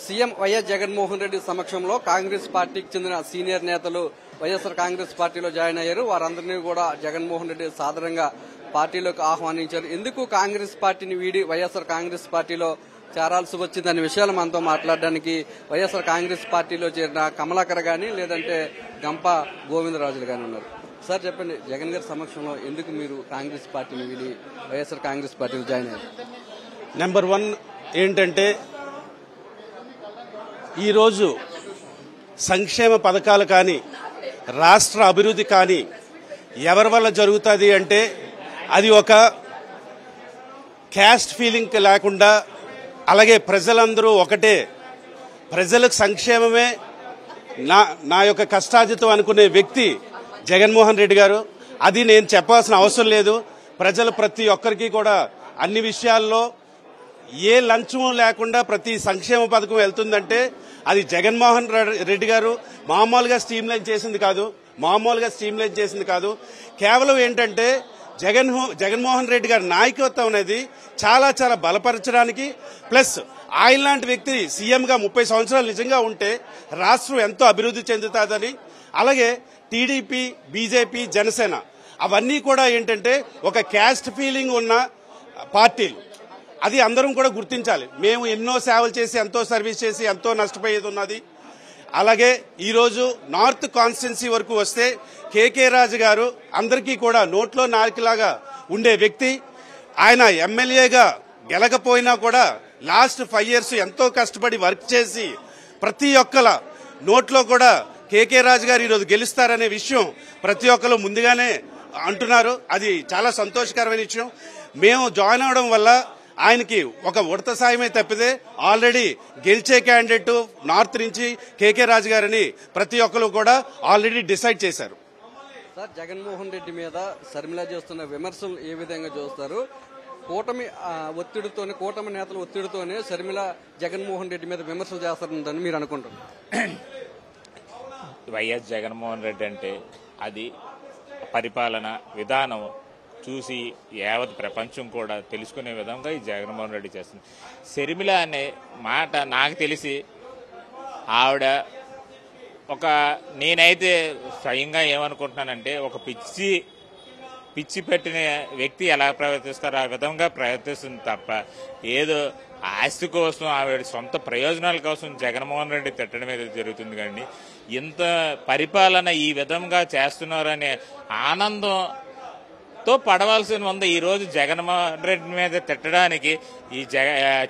CM YS Jaganmohan Reddy సమక్షంలో కాంగ్రెస్ పార్టీకి చెందిన సీనియర్ నేతలు వైఎస్ఆర్ కాంగ్రెస్ పార్టీలో జాయిన్ అయ్యారు. వారందరినీ కూడా జగన్మోహన్ రెడ్డి సాదరంగా పార్టీలోకి ఆహ్వానించారు. ఎందుకు కాంగ్రెస్ పార్టీని వీడి వైఎస్ఆర్ కాంగ్రెస్ పార్టీలో చేరాల్సి వచ్చిందనే విషయాలు మనతో మాట్లాడడానికి వైఎస్ఆర్ కాంగ్రెస్ పార్టీలో చేరిన కమలాకర్ గాని లేదంటే గంప గోవిందరాజులు గాని ఉన్నారు. సార్ చెప్పండి, జగన్ గారి సమక్షంలో ఎందుకు మీరు కాంగ్రెస్ పార్టీని వీడి వైఎస్ఆర్ కాంగ్రెస్ పార్టీలో జాయిన్ అయ్యారు? నెంబర్ 1 ఏంటంటే ఈరోజు సంక్షేమ పథకాలు కానీ రాష్ట్ర అభివృద్ధి కానీ ఎవరి వల్ల జరుగుతుంది అంటే అది ఒక క్యాస్ట్ ఫీలింగ్ లేకుండా, అలాగే ప్రజలందరూ ఒకటే, ప్రజలకు సంక్షేమమే నా యొక్క కష్టార్జితం అనుకునే వ్యక్తి జగన్మోహన్ రెడ్డి గారు. అది నేను చెప్పాల్సిన అవసరం లేదు. ప్రజలు ప్రతి ఒక్కరికి కూడా అన్ని విషయాల్లో ఏ లంచం లేకుండా ప్రతి సంక్షేమ పథకం వెళ్తుందంటే అది జగన్మోహన్ రెడ్డి గారు మామూలుగా స్ట్రీమ్లైన్ చేసింది కాదు. కేవలం ఏంటంటే జగన్మోహన్ రెడ్డి గారి నాయకత్వం అనేది చాలా చాలా బలపరచడానికి, ప్లస్ ఆయన లాంటి వ్యక్తి సీఎంగా 30 సంవత్సరాలు నిజంగా ఉంటే రాష్ట్రం ఎంతో అభివృద్ధి చెందుతుందని, అలాగే టీడీపీ, బీజేపీ, జనసేన అవన్నీ కూడా ఏంటంటే ఒక క్యాస్ట్ ఫీలింగ్ ఉన్న పార్టీలు. అది అందరం కూడా గుర్తించాలి. మేము ఎన్నో సేవలు చేసి, ఎంతో సర్వీస్ చేసి, ఎంతో నష్టపోయేది ఉన్నది. అలాగే ఈరోజు నార్త్ కాన్స్టిట్యున్సీ వరకు వస్తే కేకే రాజు గారు అందరికీ కూడా నోట్లో నాలుకలాగా ఉండే వ్యక్తి. ఆయన ఎమ్మెల్యేగా గెలకపోయినా కూడా లాస్ట్ 5 years ఎంతో కష్టపడి వర్క్ చేసి ప్రతి ఒక్కల నోట్లో కూడా కేకే రాజు గారు ఈరోజు గెలుస్తారనే విషయం ప్రతి ఒక్కరు ముందుగానే అంటున్నారు. అది చాలా సంతోషకరమైన విషయం. మేము జాయిన్ అవడం వల్ల ఆయనకి ఒక ఉడత సాయమే తప్పితే ఆల్రెడీ గెలిచే క్యాండిడేట్ నార్త్ నుంచి కేకే రాజు గారని ప్రతి ఒక్కరు కూడా ఆల్రెడీ డిసైడ్ చేశారు. సార్, జగన్మోహన్ రెడ్డి మీద శర్మిల చేస్తున్న విమర్శలు ఏ విధంగా చూస్తారు? కూటమి నేతల ఒత్తిడితోనే శర్మిల జగన్మోహన్ రెడ్డి మీద విమర్శలు చేస్తారని మీరు అనుకుంటున్నారు? వైఎస్ జగన్మోహన్ రెడ్డి అంటే అది పరిపాలన విధానం చూసి యావత్ ప్రపంచం కూడా తెలుసుకునే విధంగా ఈ జగన్మోహన్ రెడ్డి చేస్తుంది. శర్మిల అనే మాట నాకు తెలిసి ఆవిడ నేనైతే స్వయంగా ఏమనుకుంటున్నానంటే ఒక పిచ్చి పెట్టిన వ్యక్తి ఎలా ప్రవర్తిస్తారో ఆ విధంగా ప్రవర్తిస్తుంది తప్ప ఏదో ఆస్తి కోసం ఆవిడ సొంత ప్రయోజనాల కోసం జగన్మోహన్ రెడ్డి తిట్టడం మీద జరుగుతుంది. కానీ ఇంత పరిపాలన ఈ విధంగా చేస్తున్నారనే ఆనందంతో పడవలసిన ఉంది. ఈ రోజు జగన్మోహన్ రెడ్డి మీద తిట్టడానికి ఈ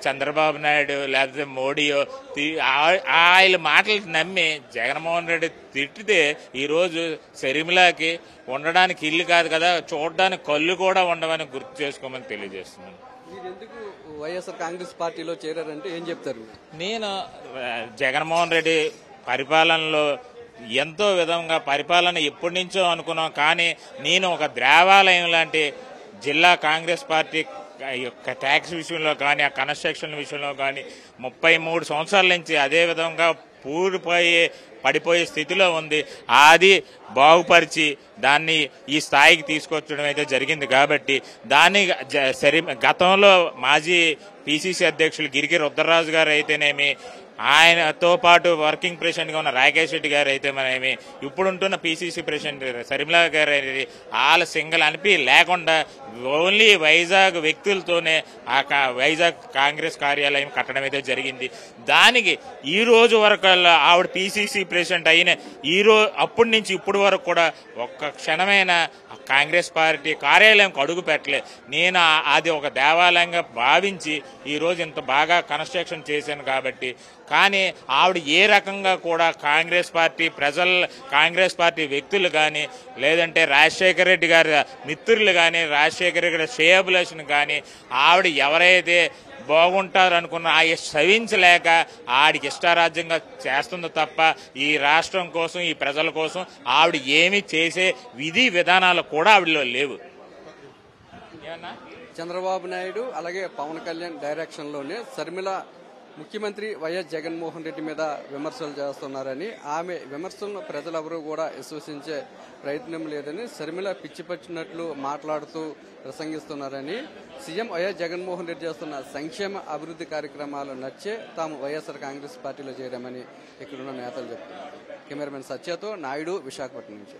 చంద్రబాబు నాయుడు లేకపోతే మోడీయో ఆయన మాటలు నమ్మి జగన్మోహన్ రెడ్డి తిట్టితే ఈ రోజు శర్మిలకి ఉండడానికి ఇల్లు కాదు కదా, చూడడానికి కళ్ళు కూడా ఉండవని గుర్తు చేసుకోమని తెలియజేస్తున్నాను. మీరు ఎందుకు వైఎస్ఆర్ కాంగ్రెస్ పార్టీలో చేరారంటే ఏం చెప్తారు? నేను జగన్మోహన్ రెడ్డి పరిపాలనలో ఎంతో విధంగా పరిపాలన ఎప్పటి నుంచో అనుకున్నాం. కానీ నేను ఒక దేవాలయం లాంటి జిల్లా కాంగ్రెస్ పార్టీ ట్యాక్స్ విషయంలో కానీ, ఆ కన్స్ట్రక్షన్ విషయంలో కానీ 33 సంవత్సరాల నుంచి అదే విధంగా పడిపోయే స్థితిలో ఉంది. అది బాగుపరిచి దాన్ని ఈ స్థాయికి తీసుకొచ్చడం అయితే జరిగింది. కాబట్టి దాన్ని గతంలో మాజీ పిసిసి అధ్యక్షులు గిరిగిరి రుద్రరాజు గారు అయితేనేమి, ఆయనతో పాటు వర్కింగ్ ప్రెసిడెంట్ గా ఉన్న రాకేష్ రెడ్డి గారు అయితే మనమేమి, ఇప్పుడుంటున్న పిసిసి ప్రెసిడెంట్ శర్మిల గారు అనేది వాళ్ళ సింగిల్ అనిపి లేకుండా ఓన్లీ వైజాగ్ వ్యక్తులతోనే ఆ వైజాగ్ కాంగ్రెస్ కార్యాలయం కట్టడం అయితే జరిగింది. దానికి ఈ రోజు వరకు ఆవిడ పిసిసి ప్రెసిడెంట్ అయిన అప్పటి నుంచి ఇప్పటి వరకు కూడా ఒక్క క్షణమైన కాంగ్రెస్ పార్టీ కార్యాలయంకి అడుగు పెట్టలేదు. నేను అది ఒక దేవాలయంగా భావించి ఈ రోజు ఇంత బాగా కన్స్ట్రక్షన్ చేశాను కాబట్టి. కానీ ఆవిడ ఏ రకంగా కూడా కాంగ్రెస్ పార్టీ వ్యక్తులు కానీ, లేదంటే రాజశేఖర రెడ్డి గారి మిత్రులు కానీ, రాజశేఖర రెడ్డి శ్రేయోభిలాషులు కానీ ఆవిడ ఎవరైతే బాగుంటారనుకున్న సవించలేక ఆడికి ఇష్టారాజ్యంగా చేస్తుంది తప్ప ఈ రాష్ట్రం కోసం, ఈ ప్రజల కోసం ఆవిడ ఏమి చేసే విధి విధానాలు కూడా ఆవిడలో లేవు. చంద్రబాబు నాయుడు అలాగే పవన్ కళ్యాణ్ డైరెక్షన్ లోనే శర్మిల ముఖ్యమంత్రి వైఎస్ జగన్మోహన్ రెడ్డి మీద విమర్శలు చేస్తున్నారని, ఆమె విమర్శలను ప్రజలెవరూ కూడా విశ్వసించే ప్రయత్నం లేదని, శర్మిల పిచ్చిపచ్చినట్లు మాట్లాడుతూ ప్రసంగిస్తున్నారని, సీఎం వైఎస్ జగన్మోహన్ రెడ్డి చేస్తున్న సంక్షేమ అభివృద్ధి కార్యక్రమాలు నచ్చే తాము వైఎస్ఆర్ కాంగ్రెస్ పార్టీలో చేరామని ఇక్కడున్న నేతలు చెప్తున్నారు. కెమెరామెన్ సత్యతో నాయుడు, విశాఖపట్నం నుంచి.